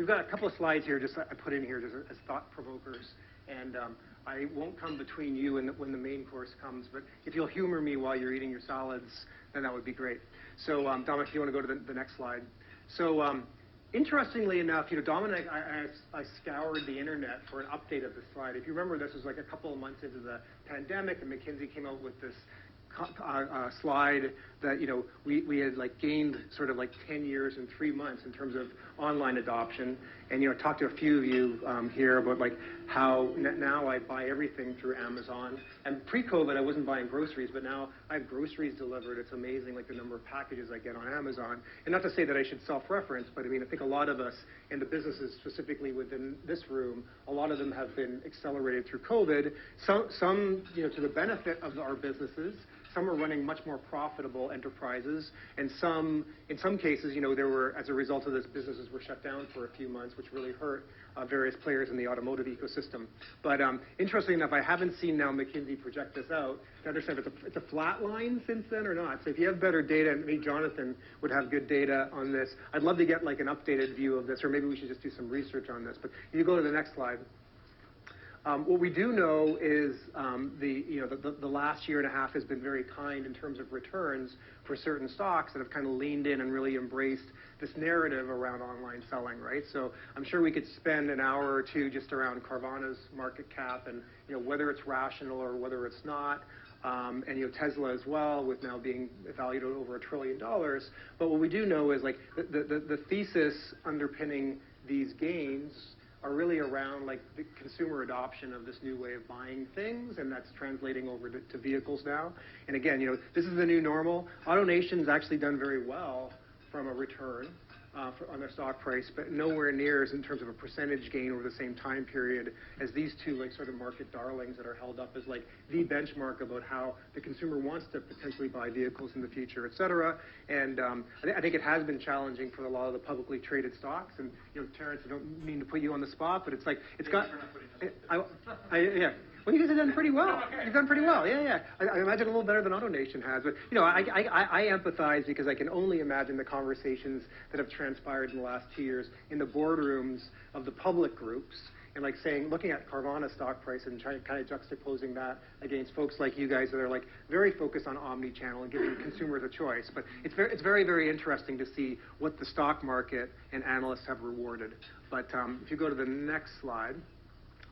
we've got a couple of slides here, just I put in here just as thought provokers, and I won't come between you and when the main course comes, but if you'll humor me while you're eating your salads, then that would be great. So, Dominic, if you want to go to the next slide. So, interestingly enough, Dominic, I scoured the internet for an update of this slide. If you remember, this was like a couple of months into the pandemic, and McKinsey came out with this slide that we had like gained sort of like 10 years and 3 months in terms of online adoption. And I talked to a few of you here about like how now I buy everything through Amazon. And pre-COVID, I wasn't buying groceries, but now I have groceries delivered. It's amazing, like the number of packages I get on Amazon. And not to say that I should self-reference, but I mean, I think a lot of us in the businesses, specifically within this room, a lot of them have been accelerated through COVID. Some to the benefit of our businesses. Some are running much more profitable enterprises, and some, in some cases, there were, as a result of this, businesses were shut down for a few months, which really hurt various players in the automotive ecosystem. But interestingly enough, I haven't seen now McKinsey project this out to understand if it's a flat line since then or not. So if you have better data, and maybe Jonathan would have good data on this, I'd love to get like an updated view of this, or maybe we should just do some research on this. But if you go to the next slide. What we do know is the last year and a half has been very kind in terms of returns for certain stocks that have kind of leaned in and really embraced this narrative around online selling, right? So I'm sure we could spend an hour or two just around Carvana's market cap and whether it's rational or whether it's not. And Tesla as well, with now being valued at over $1 trillion. But what we do know is like the thesis underpinning these gains are really around like the consumer adoption of this new way of buying things, and that's translating over to vehicles now. And again, this is the new normal. AutoNation's actually done very well from a return on their stock price, but nowhere near as in terms of a percentage gain over the same time period as these two like sort of market darlings that are held up as like the benchmark about how the consumer wants to potentially buy vehicles in the future, et cetera. And I think it has been challenging for a lot of the publicly traded stocks. And Terrence, I don't mean to put you on the spot, but it's like it's got. Yeah. Well, you guys have done pretty well. You've done pretty well. Yeah. I imagine a little better than AutoNation has. But, I empathize because I can only imagine the conversations that have transpired in the last 2 years in the boardrooms of the public groups and like looking at Carvana stock price and kind of juxtaposing that against folks like you guys that are like very focused on omni-channel and giving consumers a choice. But it's very, very interesting to see what the stock market and analysts have rewarded. But if you go to the next slide.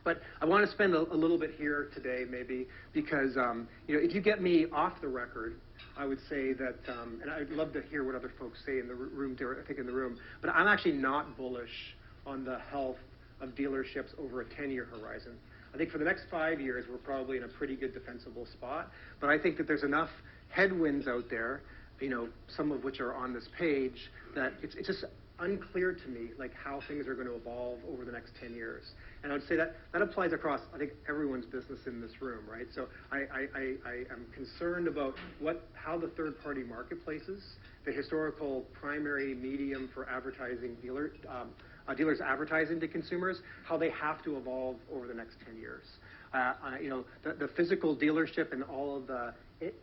But I want to spend a little bit here today, maybe, because if you get me off the record, I would say that, and I'd love to hear what other folks say in the room, but I'm actually not bullish on the health of dealerships over a 10-year horizon. I think for the next 5 years, we're probably in a pretty good defensible spot, but I think that there's enough headwinds out there, some of which are on this page, that it's just unclear to me like how things are going to evolve over the next 10 years. And I would say that applies across, I think, everyone's business in this room, right? So I am concerned about how the third-party marketplaces, the historical primary medium for advertising dealers advertising to consumers, how they have to evolve over the next 10 years. The physical dealership and all of the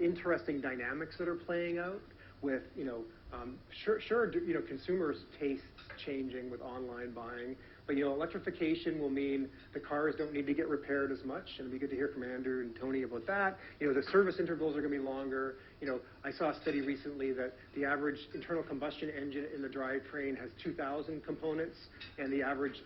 interesting dynamics that are playing out with, consumers' tastes changing with online buying. But, electrification will mean the cars don't need to get repaired as much, and it'd be good to hear from Andrew and Tony about that. The service intervals are going to be longer. I saw a study recently that the average internal combustion engine in the drivetrain has 2,000 components, and the average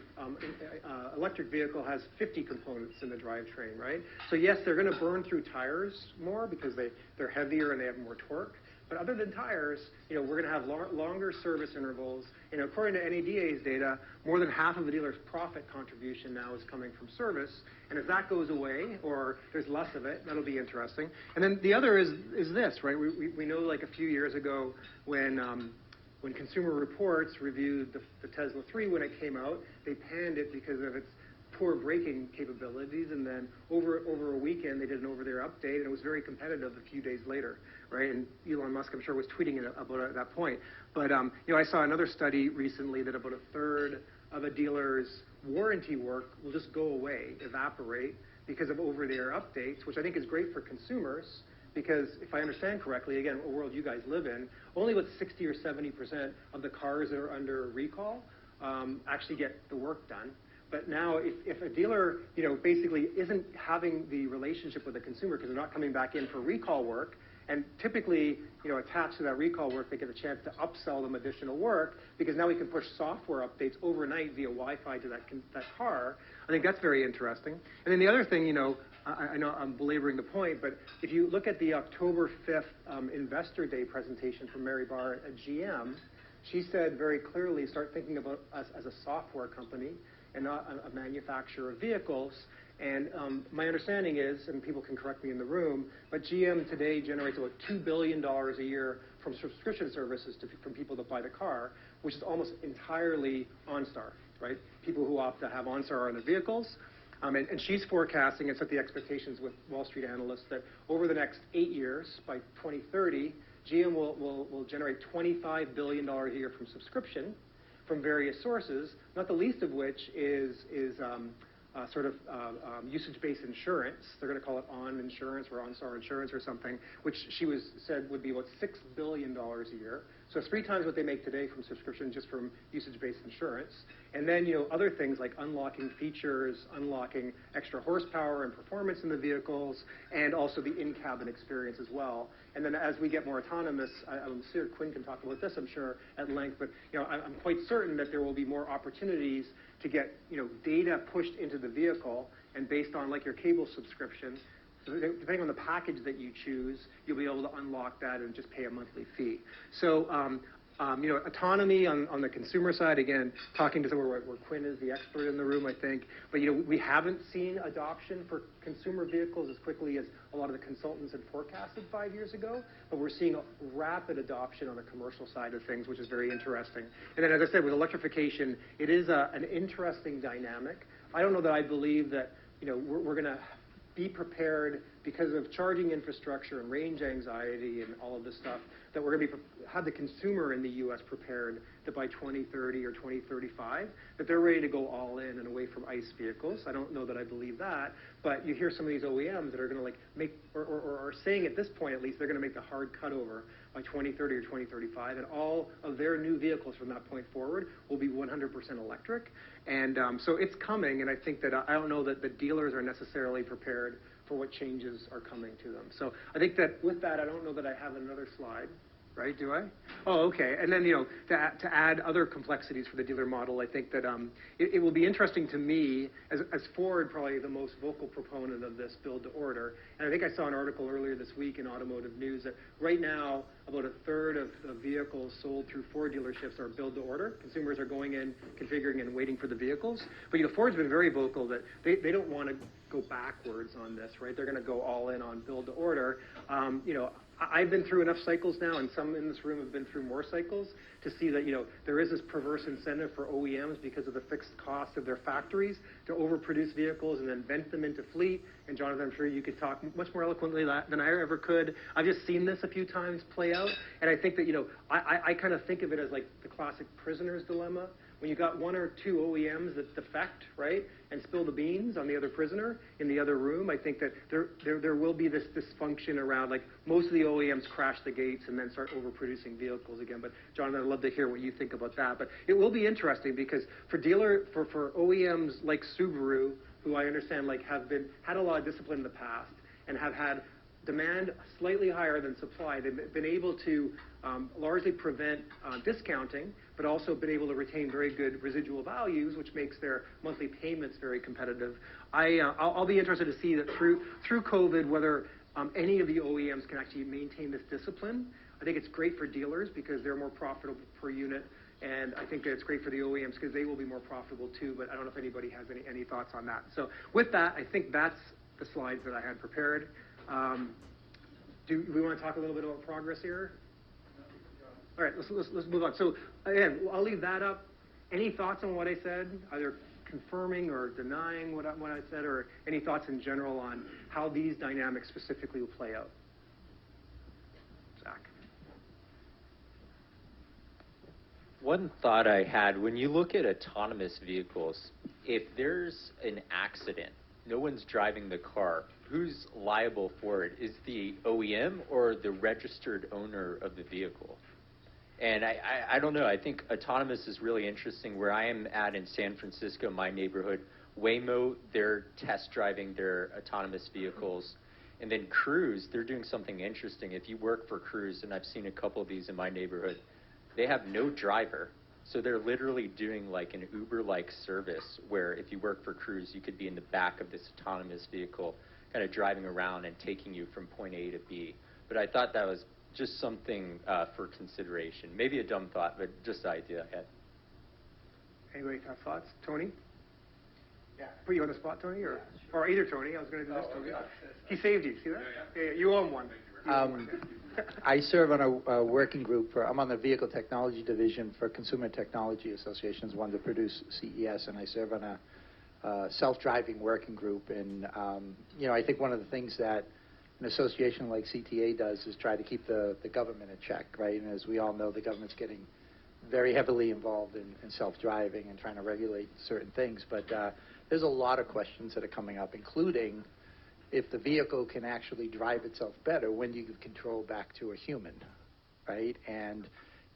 electric vehicle has 50 components in the drivetrain, right? So yes, they're going to burn through tires more because they're heavier and they have more torque. But other than tires, we're going to have longer service intervals. According to NADA's data, more than half of the dealer's profit contribution now is coming from service. And if that goes away, or there's less of it, that'll be interesting. And then the other is this, right? We know like a few years ago when Consumer Reports reviewed the Tesla 3 when it came out, they panned it because of its poor braking capabilities, and then over a weekend they did an over-the-air update, and it was very competitive a few days later, right? And Elon Musk, I'm sure, was tweeting it about at that point. But I saw another study recently that about a third of a dealer's warranty work will just go away, evaporate, because of over-the-air updates, which I think is great for consumers. Because if I understand correctly, again, a world you guys live in, only about 60 or 70% of the cars that are under recall actually get the work done. But now, if a dealer, basically isn't having the relationship with the consumer because they're not coming back in for recall work, and typically, attached to that recall work, they get a chance to upsell them additional work because now we can push software updates overnight via Wi-Fi to that car. I think that's very interesting. And then the other thing, I know I'm belaboring the point, but if you look at the October 5th Investor Day presentation from Mary Barr at GM, she said very clearly, start thinking about us as a software company and not a manufacturer of vehicles. And my understanding is, and people can correct me in the room, but GM today generates about $2 billion a year from subscription services from people that buy the car, which is almost entirely OnStar, right? People who opt to have OnStar on their vehicles. And she's forecasting and set the expectations with Wall Street analysts that over the next 8 years, by 2030, GM will generate $25 billion a year from subscription from various sources, not the least of which is usage-based insurance. They're going to call it On Insurance or OnStar Insurance or something, which she said would be about $6 billion a year. So 3 times what they make today from subscription just from usage-based insurance. And then, other things like unlocking features, unlocking extra horsepower and performance in the vehicles, and also the in-cabin experience as well. And then as we get more autonomous, I'm sure Quinn can talk about this, I'm sure, at length, but I'm quite certain that there will be more opportunities to get data pushed into the vehicle, and based on like your cable subscription, so depending on the package that you choose, you'll be able to unlock that and just pay a monthly fee. So autonomy on the consumer side, again, talking to somewhere where Quinn is the expert in the room, I think. But we haven't seen adoption for consumer vehicles as quickly as a lot of the consultants had forecasted 5 years ago. But we're seeing a rapid adoption on the commercial side of things, which is very interesting. And then, as I said, with electrification, it is an interesting dynamic. I don't know that I believe that we're going to be prepared because of charging infrastructure and range anxiety and all of this stuff, that we're going to have the consumer in the U.S. prepared that by 2030 or 2035, that they're ready to go all in and away from ICE vehicles. I don't know that I believe that, but you hear some of these OEMs that are going to make, or are saying at this point at least, they're going to make the hard cutover by 2030 or 2035, and all of their new vehicles from that point forward will be 100% electric. And so it's coming, and I think that I don't know that the dealers are necessarily prepared for what changes are coming to them. So I think that with that, I don't know that I have another slide, right? Do I? Oh, okay. And then, to add other complexities for the dealer model, I think that it will be interesting to me, as Ford, probably the most vocal proponent of this build to order. And I think I saw an article earlier this week in Automotive News that right now, about a third of the vehicles sold through Ford dealerships are build to order. Consumers are going in, configuring, and waiting for the vehicles. But Ford's been very vocal that they don't want to go backwards on this, right? They're going to go all in on build to order. I've been through enough cycles now, and some in this room have been through more cycles, to see that there is this perverse incentive for OEMs because of the fixed cost of their factories to overproduce vehicles and then vent them into fleet. And Jonathan, I'm sure you could talk much more eloquently than I ever could. I've just seen this a few times play out, and I think that I kind of think of it as like the classic prisoner's dilemma. When you got 1 or 2 OEMs that defect, right, and spill the beans on the other prisoner in the other room, I think that there will be this dysfunction around, like, most of the OEMs crash the gates and then start overproducing vehicles again. But Jonathan, I'd love to hear what you think about that. But it will be interesting because for OEMs like Subaru, who I understand had a lot of discipline in the past and have had demand slightly higher than supply, they've been able to largely prevent discounting, but also been able to retain very good residual values, which makes their monthly payments very competitive. I'll be interested to see that through COVID, whether any of the OEMs can actually maintain this discipline. I think it's great for dealers because they're more profitable per unit, and I think that it's great for the OEMs because they will be more profitable too, but I don't know if anybody has any thoughts on that. So with that, I think that's the slides that I had prepared. Do we want to talk a little bit about progress here? All right, let's move on. So again, I'll leave that up. Any thoughts on what I said, either confirming or denying what I said, or any thoughts in general on how these dynamics specifically will play out? Zach. One thought I had, when you look at autonomous vehicles, if there's an accident, no one's driving the car, who's liable for it? Is the OEM or the registered owner of the vehicle? And I don't know. I think autonomous is really interesting. Where I am at in San Francisco, my neighborhood, Waymo, they're test driving their autonomous vehicles. And then Cruise, they're doing something interesting. If you work for Cruise, and I've seen a couple of these in my neighborhood, they have no driver. So they're literally doing like an Uber-like service where if you work for Cruise, you could be in the back of this autonomous vehicle, kind of driving around and taking you from point A to B. But I thought that was just something for consideration. Maybe a dumb thought, but just an idea I had. Anybody have thoughts? Tony? Yeah. Put you on the spot, Tony? Or either Tony. I was going to do this, Tony. He saved you. See that? Yeah. You own one. I serve on a working group I'm on the Vehicle Technology Division for Consumer Technology Associations, one that produce CES, and I serve on a self-driving working group. And, I think one of the things that an association like CTA does is try to keep the government in check, right? And as we all know, the government's getting very heavily involved in self-driving and trying to regulate certain things. But there's a lot of questions that are coming up, including if the vehicle can actually drive itself better, when do you give control back to a human, right? And,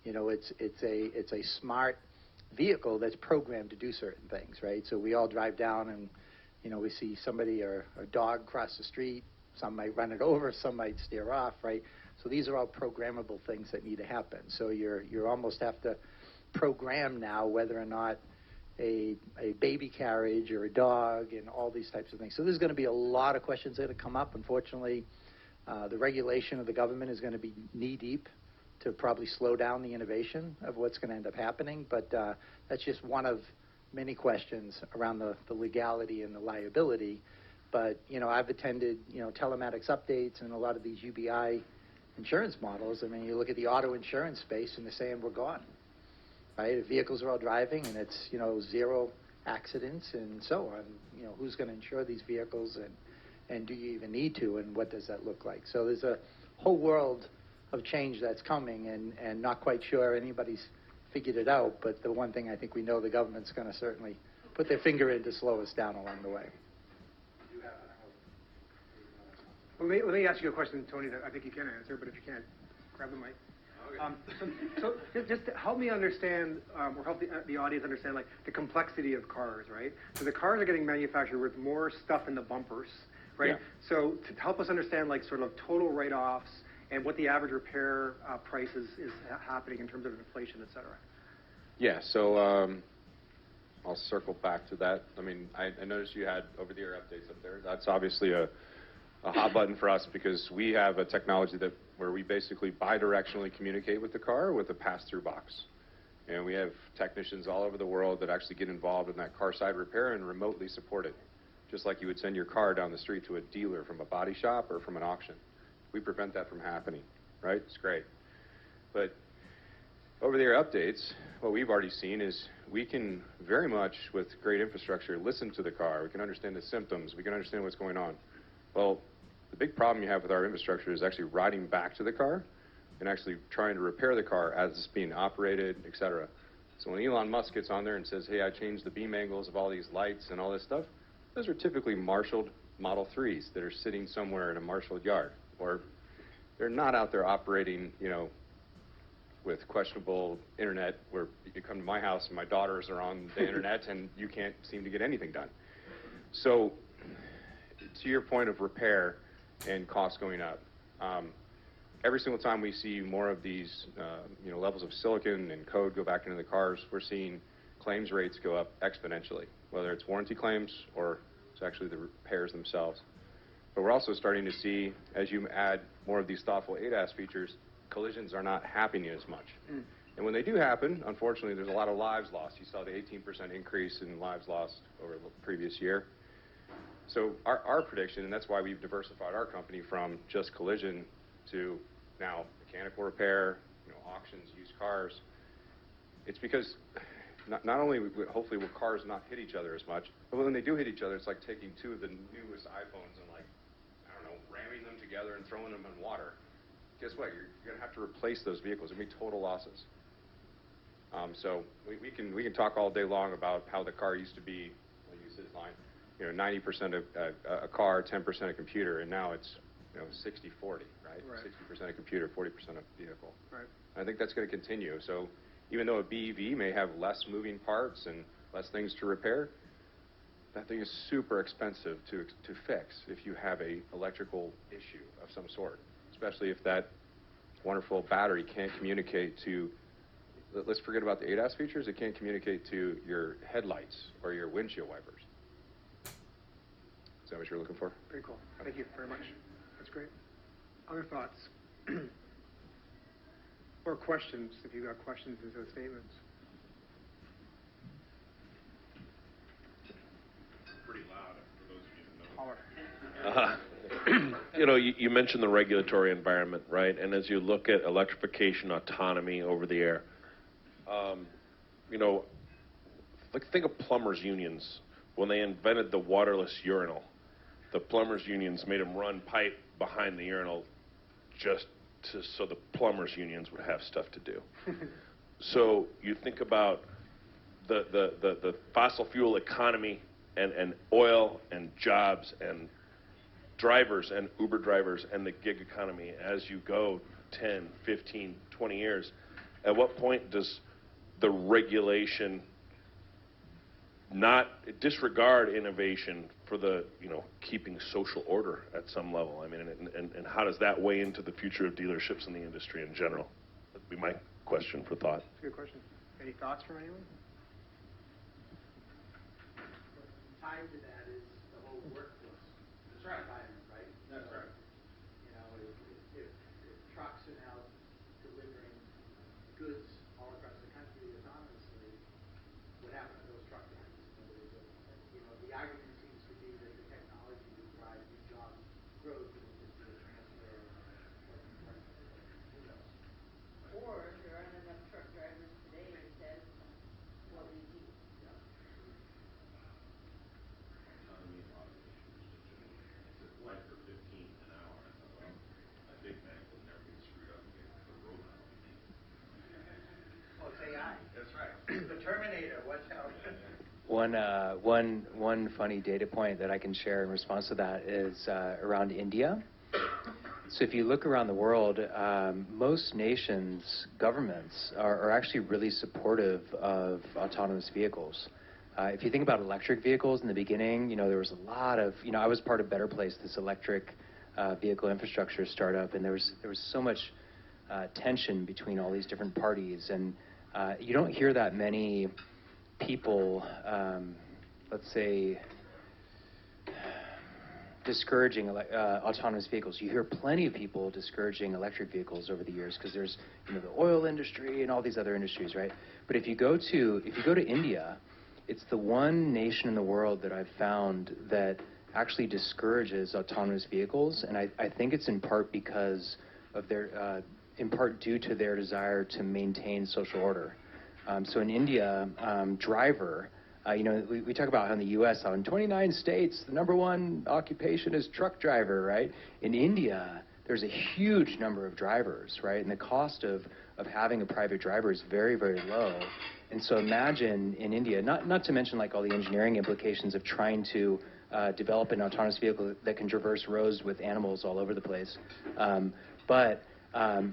it's a smart vehicle that's programmed to do certain things, right? So we all drive down and, we see somebody or a dog cross the street. Some might run it over, some might steer off, right? So these are all programmable things that need to happen. So you almost have to program now whether or not a baby carriage or a dog and all these types of things. So there's going to be a lot of questions that have come up. Unfortunately, the regulation of the government is going to be knee-deep to probably slow down the innovation of what's going to end up happening. But that's just one of many questions around the legality and the liability. But, I've attended, telematics updates and a lot of these UBI insurance models. I mean, you look at the auto insurance space and they're saying we're gone, right? If vehicles are all driving and it's, zero accidents and so on, who's going to insure these vehicles and do you even need to, and what does that look like? So there's a whole world of change that's coming and not quite sure anybody's figured it out. But the one thing I think we know the government's going to certainly put their finger in to slow us down along the way. Well, let me ask you a question, Tony, that I think you can answer, but if you can't, grab the mic. So just to help me understand, or help the audience understand, like, the complexity of cars, right? So the cars are getting manufactured with more stuff in the bumpers, right? Yeah. So to help us understand, like, sort of total write-offs and what the average repair price is happening in terms of inflation, et cetera. Yeah, so I'll circle back to that. I mean, I noticed you had over-the-air updates up there. That's obviously a hot button for us because we have a technology where we basically bidirectionally communicate with the car with a pass-through box. And we have technicians all over the world that actually get involved in that car side repair and remotely support it, just like you would send your car down the street to a dealer from a body shop or from an auction. We prevent that from happening, right? It's great. But over-the-air updates, what we've already seen is we can very much, with great infrastructure, listen to the car. We can understand the symptoms. We can understand what's going on. Well, the big problem you have with our infrastructure is actually riding back to the car and actually trying to repair the car as it's being operated, et cetera. So when Elon Musk gets on there and says, hey, I changed the beam angles of all these lights and all this stuff, those are typically marshaled Model 3s that are sitting somewhere in a marshaled yard. Or they're not out there operating, with questionable internet where you come to my house and my daughters are on the internet and you can't seem to get anything done. So to your point of repair and costs going up, every single time we see more of these levels of silicon and code go back into the cars, we're seeing claims rates go up exponentially, whether it's warranty claims or it's actually the repairs themselves. But we're also starting to see, as you add more of these thoughtful ADAS features, collisions are not happening as much. And when they do happen, unfortunately, there's a lot of lives lost. You saw the 18% increase in lives lost over the previous year. So our prediction, and that's why we've diversified our company from just collision to now mechanical repair, auctions, used cars. It's because not only hopefully will cars not hit each other as much, but when they do hit each other, it's like taking two of the newest iPhones and ramming them together and throwing them in water. Guess what? You're going to have to replace those vehicles. There'll be total losses. So we can talk all day long about how the car used to be, I'll use this line, 90% a car, 10% a computer, and now it's 60/40, right? Right. 60% of computer, 40% of vehicle. Right. I think that's going to continue. So even though a BEV may have less moving parts and less things to repair, that thing is super expensive to fix if you have a electrical issue of some sort, especially if that wonderful battery can't communicate to, let's forget about the ADAS features, it can't communicate to your headlights or your windshield wipers. Is that what you're looking for? Very cool. Thank you very much. That's great. Other thoughts? Or questions, if you've got questions instead of statements. Pretty loud for those of you who know. Holler. You mentioned the regulatory environment, right? And as you look at electrification, autonomy over the air, think of plumbers unions. When they invented the waterless urinal, the plumbers unions made them run pipe behind the urinal so the plumbers unions would have stuff to do. So you think about the fossil fuel economy and oil and jobs and drivers and Uber drivers and the gig economy as you go 10, 15, 20 years. At what point does the regulation not disregard innovation for the, keeping social order at some level? I mean, and how does that weigh into the future of dealerships in the industry in general? That'd be my question for thought. That's a good question. Any thoughts from anyone? Tied to that is the whole workforce. That's right. Right? That's right. If trucks are now delivering goods all across the country autonomously, what happened to those truck drivers? The argument seems to be that the technology will drive new job growth and will just be a transfer of who knows. Or there aren't enough truck drivers today to satisfy what we need. Yeah. Autonomy and automation is a light for 15 an hour. A Big Mac will never get screwed up again. The robot will be. Oh, it's AI. That's right. The Terminator, watch out. One funny data point that I can share in response to that is around India. So if you look around the world, most nations' governments are actually really supportive of autonomous vehicles. If you think about electric vehicles in the beginning, there was a lot of, I was part of Better Place, this electric vehicle infrastructure startup, and there was so much tension between all these different parties, and you don't hear that many people, let's say, discouraging autonomous vehicles. You hear plenty of people discouraging electric vehicles over the years because there's the oil industry and all these other industries, right? But if you go to India, it's the one nation in the world that I've found that actually discourages autonomous vehicles, and I think it's in part because of in part due to their desire to maintain social order. So in India, driver, we talk about how in the U.S., how in 29 states, the number one occupation is truck driver, right? In India, there's a huge number of drivers, right? And the cost of having a private driver is very, very low. And so imagine in India, not to mention like all the engineering implications of trying to develop an autonomous vehicle that can traverse roads with animals all over the place, but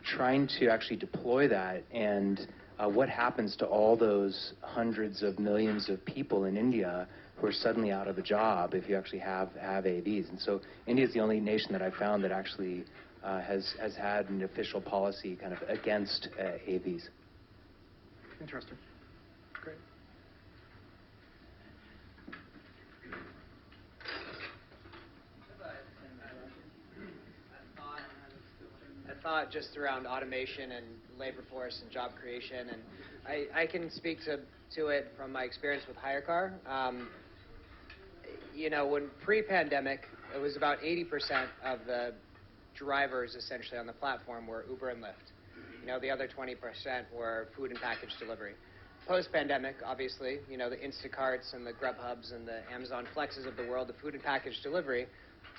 trying to actually deploy that and what happens to all those hundreds of millions of people in India who are suddenly out of a job if you actually have AVs? And so India is the only nation that I've found that actually has had an official policy kind of against AVs. Interesting. Great. A thought just around automation and labor force and job creation, and I can speak to it from my experience with HireCar. When pre-pandemic, it was about 80% of the drivers essentially on the platform were Uber and Lyft. The other 20% were food and package delivery. Post-pandemic, obviously, the Instacarts and the Grubhubs and the Amazon Flexes of the world, the food and package delivery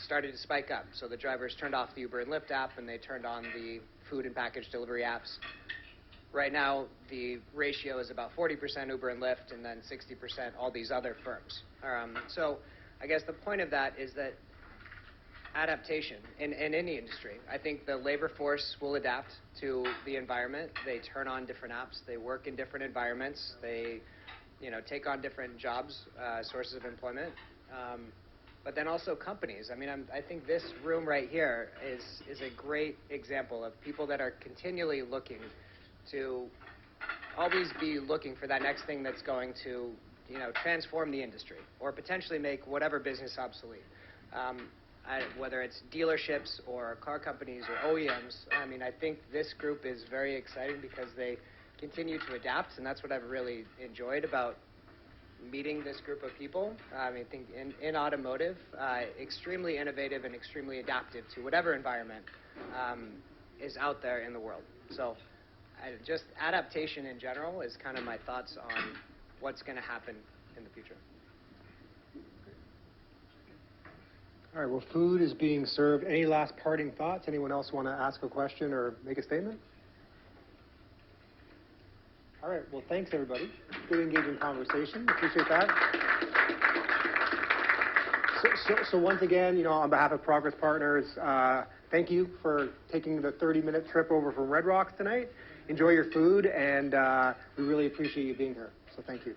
started to spike up. So the drivers turned off the Uber and Lyft app and they turned on the food and package delivery apps. Right now, the ratio is about 40% Uber and Lyft and then 60% all these other firms. So I guess the point of that is that adaptation in any industry. I think the labor force will adapt to the environment. They turn on different apps. They work in different environments. They, take on different jobs, sources of employment. But then also companies. I mean, I think this room right here is a great example of people that are continually looking to always be looking for that next thing that's going to, transform the industry or potentially make whatever business obsolete. Whether it's dealerships or car companies or OEMs, I mean, I think this group is very exciting because they continue to adapt, and that's what I've really enjoyed about meeting this group of people. I think in automotive, extremely innovative and extremely adaptive to whatever environment is out there in the world. So just adaptation in general is kind of my thoughts on what's going to happen in the future. All right, well, food is being served. Any last parting thoughts? Anyone else want to ask a question or make a statement? All right, well, thanks, everybody. Good engaging conversation. Appreciate that. So once again, on behalf of Progress Partners, thank you for taking the 30-minute trip over from Red Rocks tonight. Enjoy your food, and we really appreciate you being here. So thank you.